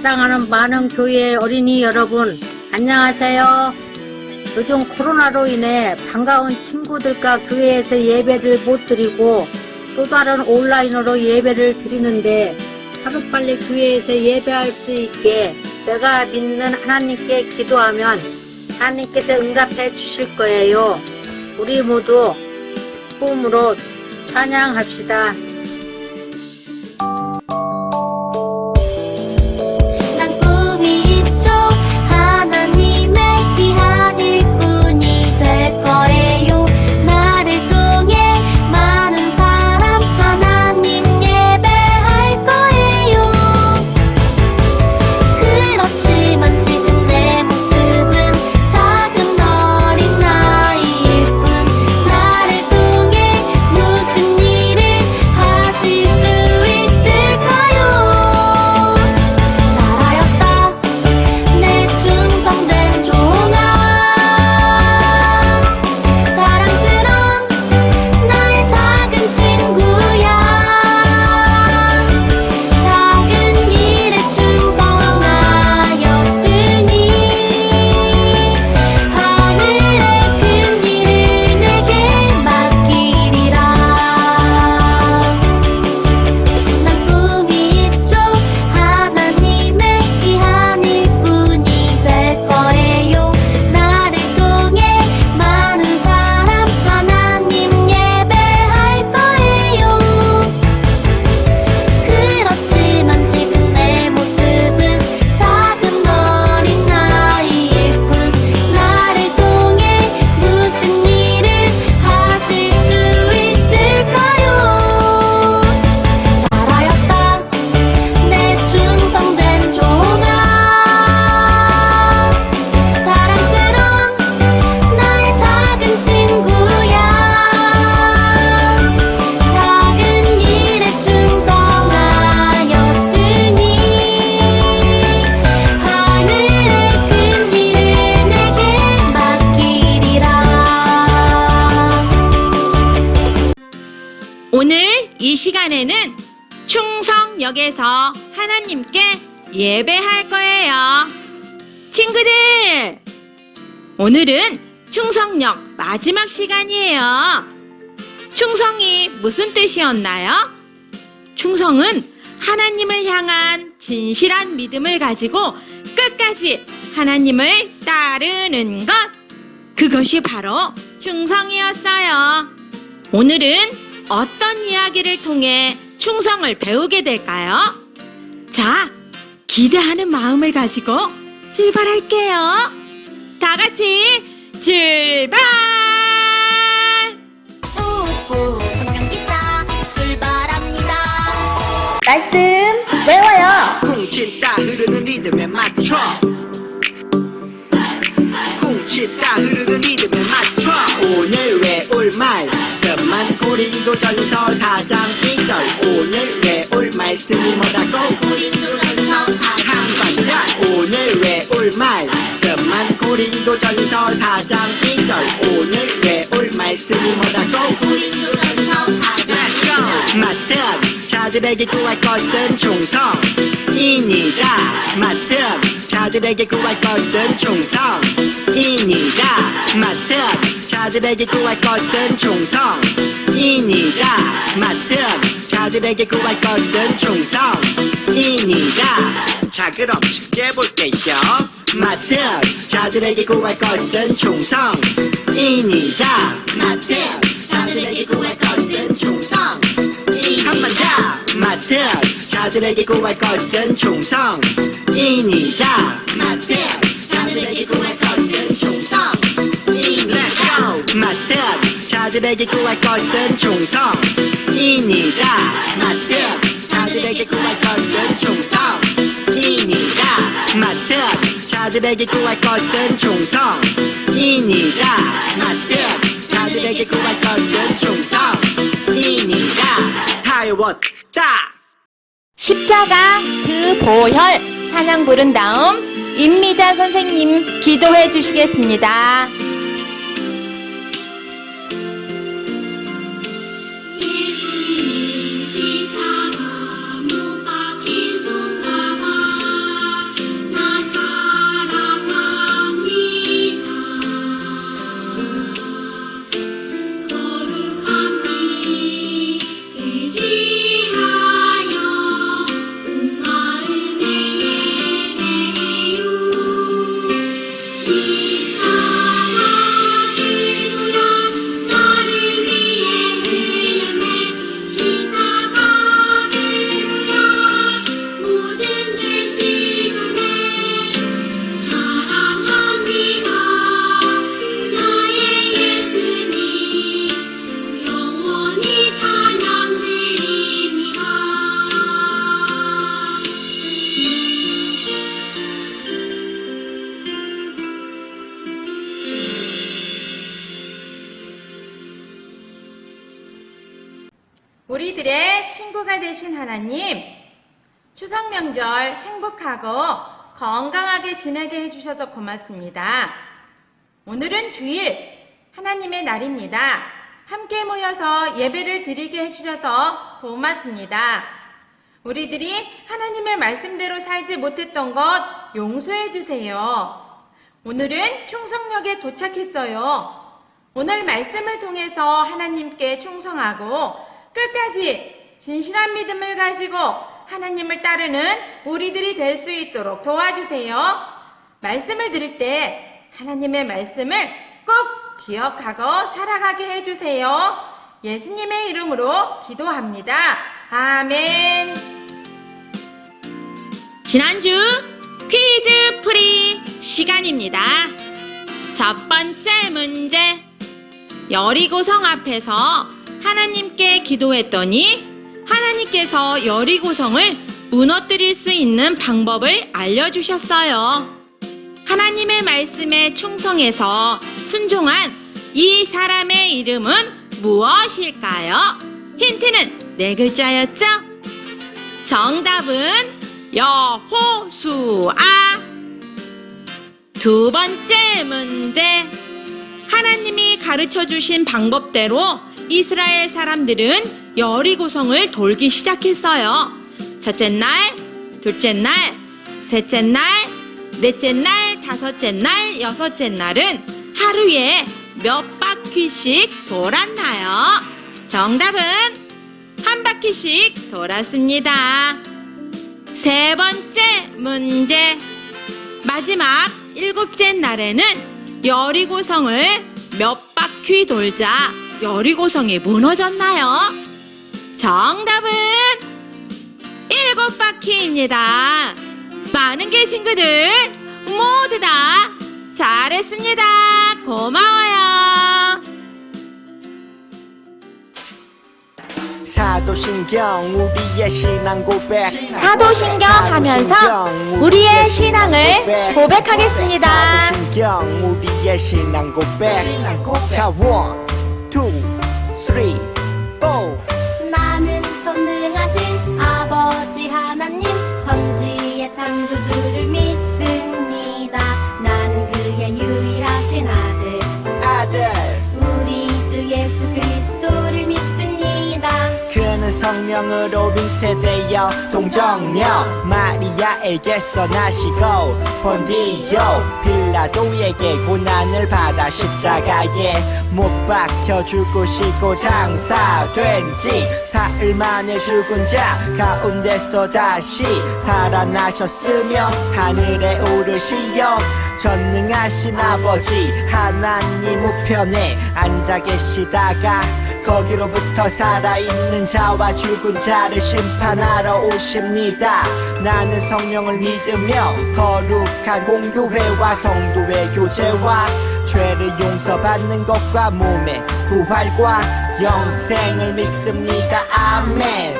사랑하는 많은 교회 어린이 여러분, 안녕하세요. 요즘 코로나로 인해 반가운 친구들과 교회에서 예배를 못 드리고 또 다른 온라인으로 예배를 드리는데 하루빨리 교회에서 예배할 수 있게 내가 믿는 하나님께 기도하면 하나님께서 응답해 주실 거예요. 우리 모두 기쁨으로 찬양합시다. 오늘 이 시간에는 충성역에서 하나님께 예배할 거예요. 친구들, 오늘은 충성역 마지막 시간이에요. 충성이 무슨 뜻이었나요? 충성은 하나님을 향한 진실한 믿음을 가지고 끝까지 하나님을 따르는 것, 그것이 바로 충성이었어요. 오늘은 어떤 이야기를 통해 충성을 배우게 될까요? 자, 기대하는 마음을 가지고 출발할게요. 다 같이 출발! 우후, 성경기차 출발합니다. 말씀 외워요. 쿵치다 흐르는 리듬에 맞춰 쿵치다 흐르는 리듬에 맞춰 오늘 외울 말씀만 고린도전서 4장 2절 오늘 외울 말씀이 뭐라고? 고린도전서 4장 한반자 오늘 외울 말씀만 고린도전서 4장 2절 오늘 외울 말씀이 뭐라고? 고린도전서 4장 2절 맡은 자들에게 구할 것은 충성이니라 맡은 자들에게 구할 것은 충성이니라 맡은 자들에게 구할 것은 충성이니라 맡은 자들에게 구할 것은 충성이니라 자, 그럼 쉽게 볼게요. 맡은 자들에게 구할 것은 충성이니라 맡은 자들에게 구할 것은 충성이니라 한 번 더 맡은 자들에게 구할 것은 충성이니라 맡은 자들에게 구할 것은 충성이니라 맡은 자들에게 구할 것은 충성이니라 맡은 자들에게 구할 것은 충성이니라 맡은 자들에게 구할 것은 충성이니라 맡은 자들에게 구할 것은 충성이니라 다 외웠다. 십자가 그 보혈 찬양 부른 다음 임미자 선생님 기도해 주시겠습니다. 예수님 십자가 못 박힌 손 봐봐 친구가 되신 하나님, 추석 명절 행복하고 건강하게 지내게 해주셔서 고맙습니다. 오늘은 주일, 하나님의 날입니다. 함께 모여서 예배를 드리게 해주셔서 고맙습니다. 우리들이 하나님의 말씀대로 살지 못했던 것 용서해 주세요. 오늘은 충성역에 도착했어요. 오늘 말씀을 통해서 하나님께 충성하고 끝까지 진실한 믿음을 가지고 하나님을 따르는 우리들이 될 수 있도록 도와주세요. 말씀을 들을 때 하나님의 말씀을 꼭 기억하고 살아가게 해주세요. 예수님의 이름으로 기도합니다. 아멘. 지난주 퀴즈 풀이 시간입니다. 첫 번째 문제. 여리고성 앞에서 하나님께 기도했더니 하나님께서 여리고성을 무너뜨릴 수 있는 방법을 알려주셨어요. 하나님의 말씀에 충성해서 순종한 이 사람의 이름은 무엇일까요? 힌트는 4글자였죠? 정답은 여호수아. 두 번째 문제. 하나님이 가르쳐 주신 방법대로 이스라엘 사람들은 여리고성을 돌기 시작했어요. 첫째 날, 둘째 날, 셋째 날, 넷째 날, 다섯째 날, 여섯째 날은 하루에 몇 바퀴씩 돌았나요? 정답은 한 바퀴씩 돌았습니다. 세 번째 문제. 마지막 7째 날에는 여리고성을 몇 바퀴 돌자 여리고성이 무너졌나요? 정답은 7바퀴입니다. 많은 개 친구들 모두 다 잘했습니다. 고마워요. 사도신경 우리의 신앙 고백. 사도신경 하면서 우리의 신앙을 고백하겠습니다. 사도신경 우리의 신앙 고백. 자, 1, 2, 3, 4. 나는 전능하신 아버지 하나님 천지의 창조주를 믿습니다. 나는 그의 유일하신 아들 우리 주 예수 그리스도를 믿습니다. 그는 성령으로 잉태되어 동정녀 마리아에게서 나시고 본디오 빌라도에게 고난을 받아 십자가에 못 박혀 죽으시고 장사된 지 사흘 만에 죽은 자 가운데서 다시 살아나셨으며 하늘에 오르시어 전능하신 아버지 하나님 우편에 앉아 계시다가 거기로부터 살아있는 자와 죽은 자를 심판하러 오십니다. 나는 성령을 믿으며 거룩한 공교회와 성도의 교제와 죄를 용서받는 것과 몸의 부활과 영생을 믿습니다. 아멘.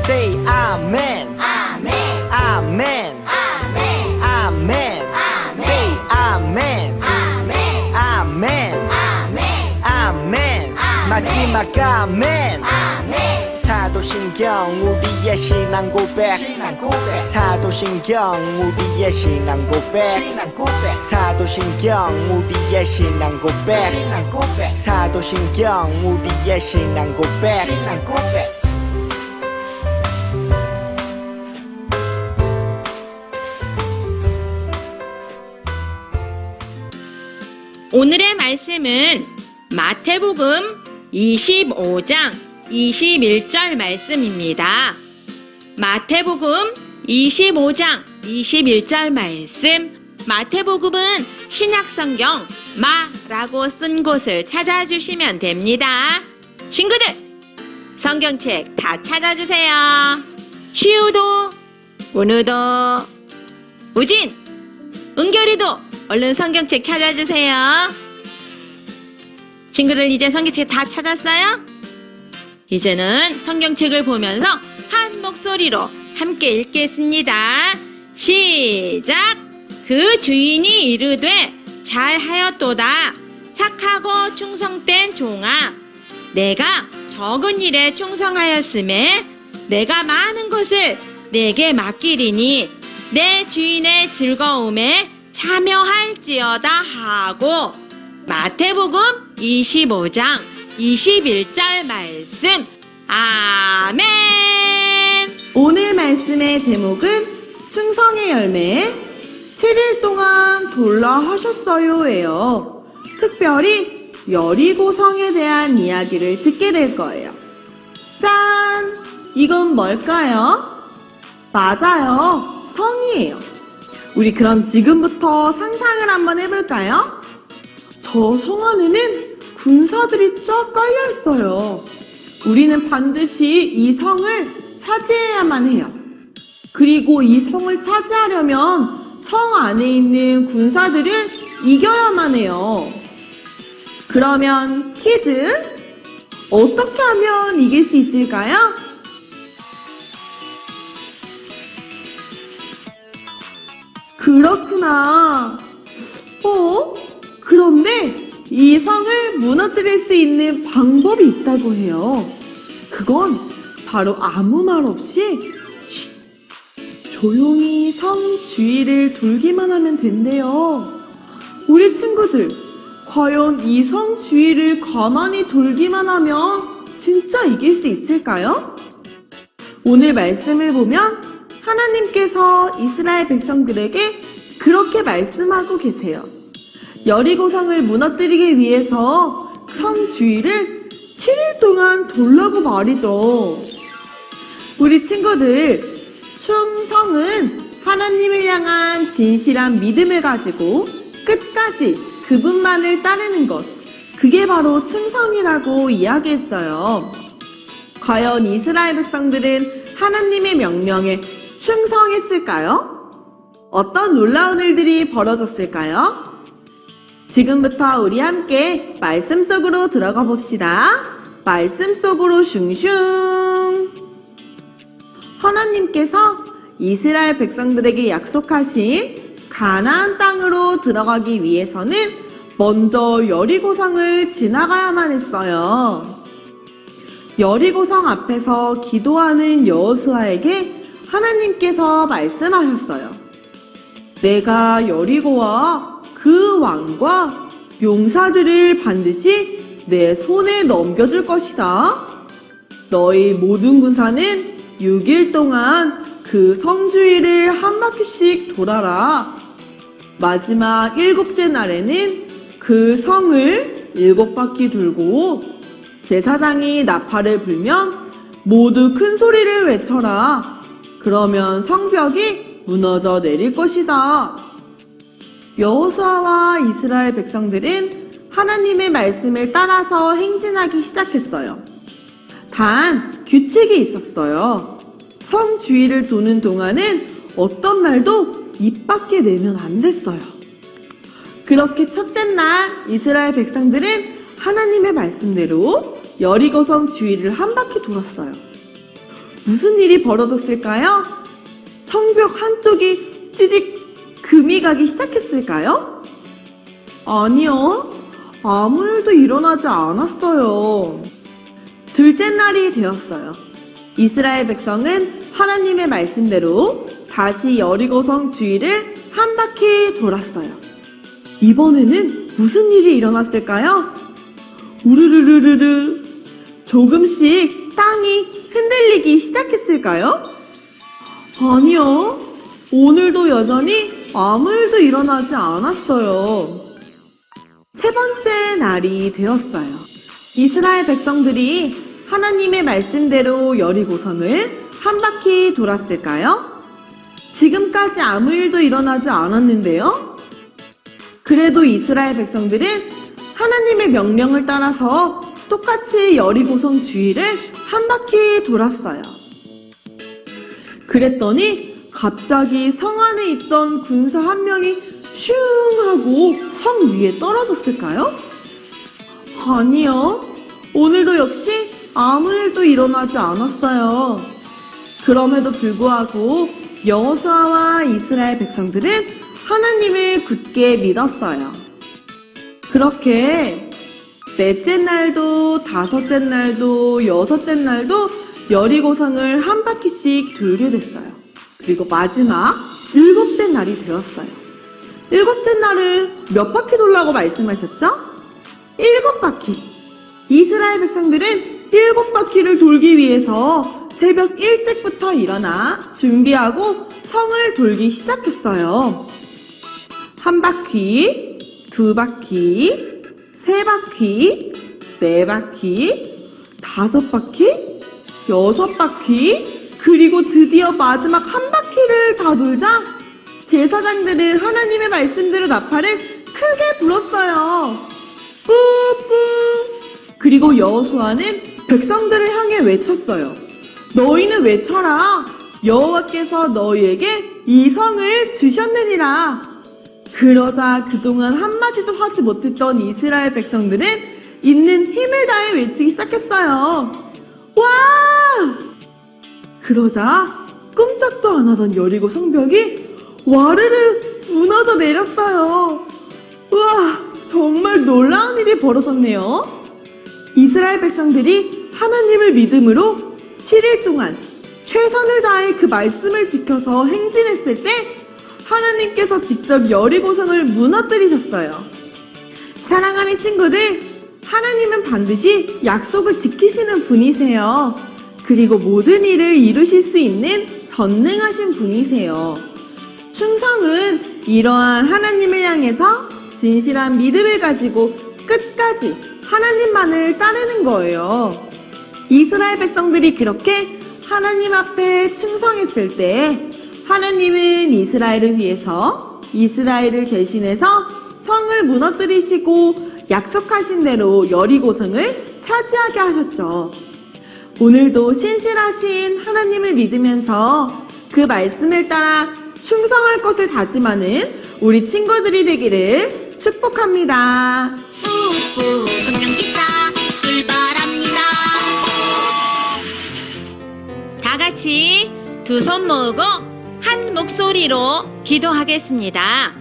Say 아멘. 아멘 아멘. 아멘 아멘. Say 아멘. 아멘 아멘. 아멘 아멘. 마지막 아멘. 아멘 사도신경 우리의 신앙 고백. 사도신경 우리의 신앙 고백. 사도신경 우리의 신앙 고백. 사도신경 우리의 신앙 고백. 오늘의 말씀은 마태복음 25장 21절 말씀입니다. 마태복음 25장 21절 말씀. 마태복음은 신약성경 마라고 쓴 곳을 찾아주시면 됩니다. 친구들, 성경책 다 찾아주세요. 시우도, 은우도, 우진, 은결이도 얼른 성경책 찾아주세요. 친구들 이제 성경책 다 찾았어요? 이제는 성경책을 보면서 한 목소리로 함께 읽겠습니다. 시작! 그 주인이 이르되 잘하였도다. 착하고 충성된 종아. 내가 적은 일에 충성하였음에 내가 많은 것을 내게 맡기리니 내 주인의 즐거움에 참여할지어다 하고 마태복음 25장 21절 말씀. 아멘. 오늘 말씀의 제목은 충성의 열매 7일 동안 돌라 하셨어요예요. 특별히 여리고성에 대한 이야기를 듣게 될 거예요. 짠! 이건 뭘까요? 맞아요. 성이에요. 우리 그럼 지금부터 상상을 한번 해볼까요? 저 성 안에는 군사들이 쫙 깔려 있어요. 우리는 반드시 이 성을 차지해야만 해요. 그리고 이 성을 차지하려면 성 안에 있는 군사들을 이겨야만 해요. 그러면 퀴즈! 어떻게 하면 이길 수 있을까요? 그렇구나. 그런데 이 성을 무너뜨릴 수 있는 방법이 있다고 해요. 그건 바로 아무 말 없이 조용히 성 주위를 돌기만 하면 된대요. 우리 친구들, 과연 이 성 주위를 가만히 돌기만 하면 진짜 이길 수 있을까요? 오늘 말씀을 보면 하나님께서 이스라엘 백성들에게 그렇게 말씀하고 계세요. 여리고성을 무너뜨리기 위해서 성 주위를 7일 동안 돌라고 말이죠. 우리 친구들, 충성은 하나님을 향한 진실한 믿음을 가지고 끝까지 그분만을 따르는 것, 그게 바로 충성이라고 이야기했어요. 과연 이스라엘 백성들은 하나님의 명령에 충성했을까요? 어떤 놀라운 일들이 벌어졌을까요? 지금부터 우리 함께 말씀 속으로 들어가 봅시다. 말씀 속으로 슝슝. 하나님께서 이스라엘 백성들에게 약속하신 가나안 땅으로 들어가기 위해서는 먼저 여리고성을 지나가야만 했어요. 여리고성 앞에서 기도하는 여호수아에게 하나님께서 말씀하셨어요. 내가 여리고와 그 왕과 용사들을 반드시 내 손에 넘겨줄 것이다. 너희 모든 군사는 6일 동안 그 성 주위를 한 바퀴씩 돌아라. 마지막 7째 날에는 그 성을 7바퀴 돌고 제사장이 나팔을 불면 모두 큰 소리를 외쳐라. 그러면 성벽이 무너져 내릴 것이다. 여호수아와 이스라엘 백성들은 하나님의 말씀을 따라서 행진하기 시작했어요. 단 규칙이 있었어요. 성 주위를 도는 동안은 어떤 말도 입 밖에 내면 안 됐어요. 그렇게 첫째 날 이스라엘 백성들은 하나님의 말씀대로 여리고성 주위를 한 바퀴 돌았어요. 무슨 일이 벌어졌을까요? 성벽 한쪽이 찌직 금이 가기 시작했을까요? 아니요. 아무 일도 일어나지 않았어요. 둘째 날이 되었어요. 이스라엘 백성은 하나님의 말씀대로 다시 여리고성 주위를 한 바퀴 돌았어요. 이번에는 무슨 일이 일어났을까요? 우르르르르르 조금씩 땅이 흔들리기 시작했을까요? 아니요. 오늘도 여전히 아무 일도 일어나지 않았어요. 세 번째 날이 되었어요. 이스라엘 백성들이 하나님의 말씀대로 여리고성을 한 바퀴 돌았을까요? 지금까지 아무 일도 일어나지 않았는데요. 그래도 이스라엘 백성들은 하나님의 명령을 따라서 똑같이 여리고성 주위를 한 바퀴 돌았어요. 그랬더니 갑자기 성 안에 있던 군사 한 명이 슝 하고 성 위에 떨어졌을까요? 아니요. 오늘도 역시 아무 일도 일어나지 않았어요. 그럼에도 불구하고 여호수아와 이스라엘 백성들은 하나님을 굳게 믿었어요. 그렇게 넷째 날도, 다섯째 날도, 여섯째 날도 여리고성을 한 바퀴씩 돌게 됐어요. 그리고 마지막 7째 날이 되었어요. 7째 날은 몇 바퀴 돌라고 말씀하셨죠? 7바퀴. 이스라엘 백성들은 7바퀴를 돌기 위해서 새벽 일찍부터 일어나 준비하고 성을 돌기 시작했어요. 한 바퀴, 2바퀴, 3바퀴, 4바퀴, 5바퀴, 6바퀴, 그리고 드디어 마지막 한 바퀴를 다 돌자 제사장들은 하나님의 말씀대로 나팔을 크게 불었어요. 꾹꾹. 그리고 여호수아는 백성들을 향해 외쳤어요. 너희는 외쳐라. 여호와께서 너희에게 이 성을 주셨느니라. 그러자 그동안 한마디도 하지 못했던 이스라엘 백성들은 있는 힘을 다해 외치기 시작했어요. 와! 그러자 꼼짝도 안 하던 여리고 성벽이 와르르 무너져 내렸어요. 우와, 정말 놀라운 일이 벌어졌네요. 이스라엘 백성들이 하나님을 믿음으로 7일 동안 최선을 다해 그 말씀을 지켜서 행진했을 때 하나님께서 직접 여리고성을 무너뜨리셨어요. 사랑하는 친구들, 하나님은 반드시 약속을 지키시는 분이세요. 그리고 모든 일을 이루실 수 있는 전능하신 분이세요. 충성은 이러한 하나님을 향해서 진실한 믿음을 가지고 끝까지 하나님만을 따르는 거예요. 이스라엘 백성들이 그렇게 하나님 앞에 충성했을 때 하나님은 이스라엘을 위해서 이스라엘을 대신해서 성을 무너뜨리시고 약속하신 대로 여리고성을 차지하게 하셨죠. 오늘도 신실하신 하나님을 믿으면서 그 말씀을 따라 충성할 것을 다짐하는 우리 친구들이 되기를 축복합니다. 후후 분명기차 출발합니다. 다 같이 두 손 모으고 한 목소리로 기도하겠습니다.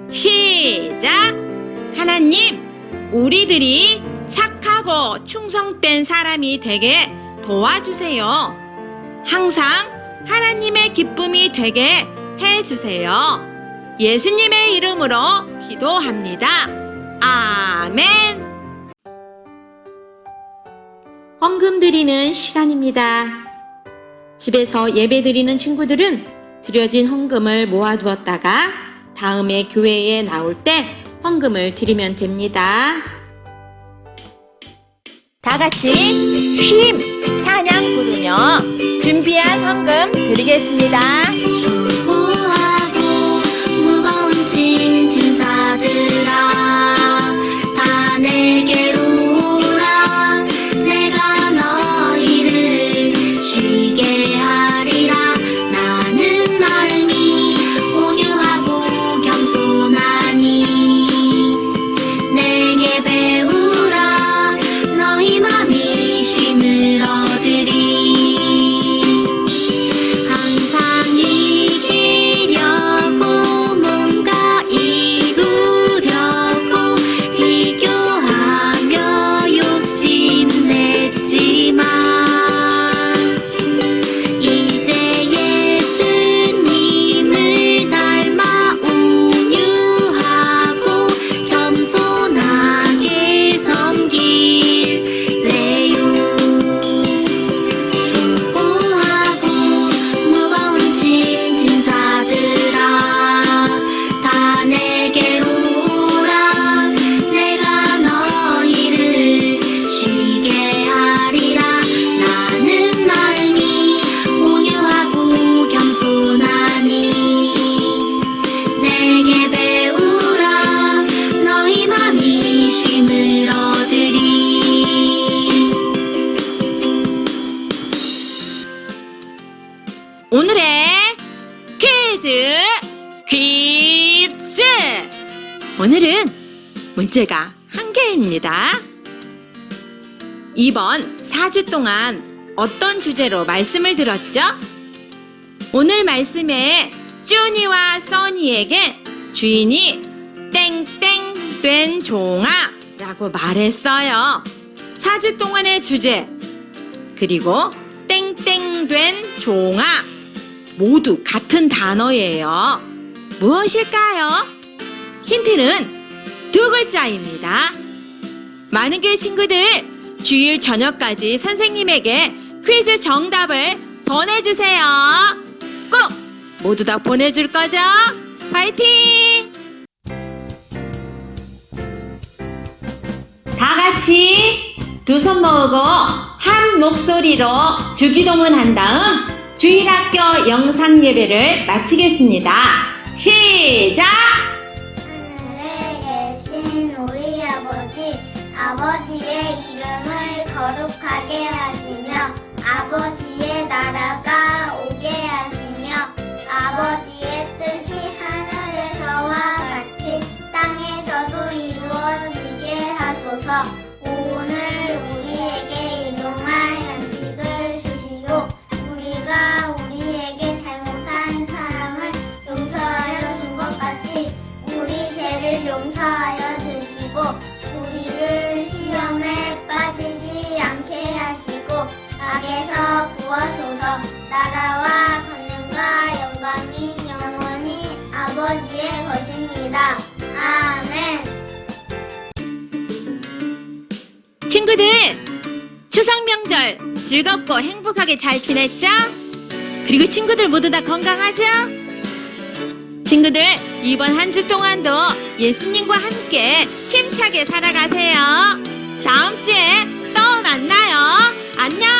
시작! 하나님, 우리들이 착하고 충성된 사람이 되게 도와주세요. 항상 하나님의 기쁨이 되게 해주세요. 예수님의 이름으로 기도합니다. 아멘. 헌금 드리는 시간입니다. 집에서 예배 드리는 친구들은 드려진 헌금을 모아두었다가 다음에 교회에 나올 때 헌금을 드리면 됩니다. 다 같이 쉼 찬양 부르며 준비한 헌금 드리겠습니다. 수고하고 무거운 짐자들아 다 내게로 오라. 내가 너희를 쉬게 하리라. 나는 마음이 온유하고 겸손하니 내게 배우라. 너희 맘이 쉼을 얻으리. 항상 이기려고 뭔가 이루려고 비교하며 욕심냈지만 이제 예수님을 닮아 온유하고 겸손하게 섬길래요. 수고하고 무거운 짐자들아 다 내게로 오라. 내가 너희를 쉬게 하리라. 나는 마음이 온유하고 겸손하니 내게 배우라. 너희 맘이 쉼을 얻으리. 오늘의 퀴즈! 오늘은 문제가 한 개입니다. 이번 4주 동안 어떤 주제로 말씀을 들었죠? 오늘 말씀에 쭈니와 써니에게 주인이 땡땡 된 종아 라고 말했어요. 4주 동안의 주제, 그리고 땡땡 변형된 종아 모두 같은 단어예요. 무엇일까요? 힌트는 두 글자입니다. 많은 교회 친구들, 주일 저녁까지 선생님에게 퀴즈 정답을 보내주세요. 꼭 모두 다 보내줄 거죠? 화이팅! 다 같이 두 손 모으고 한 목소리로 주기도문 한 다음 주일학교 영상 예배를 마치겠습니다. 시작! 하늘에 계신 우리 아버지, 아버지의 이름을 거룩하게 하시며 아버지의 나라가 오게 하시며 아버지의 뜻이 하늘에서와 같이 땅에서도 이루어지게 하소서. 오늘 우리에게 일용할 양식을 주시고 우리가 우리에게 잘못한 사람을 용서하여 준 것 같이 우리 죄를 용서하여 주시고 우리를 시험에 빠지지 않게 하시고 악에서 구하소서. 나라와 권능과 영광이 영원히 아버지의 것입니다. 아멘. 친구들, 추석 명절 즐겁고 행복하게 잘 지냈죠? 그리고 친구들 모두 다 건강하죠? 친구들, 이번 한 주 동안도 예수님과 함께 힘차게 살아가세요. 다음 주에 또 만나요. 안녕!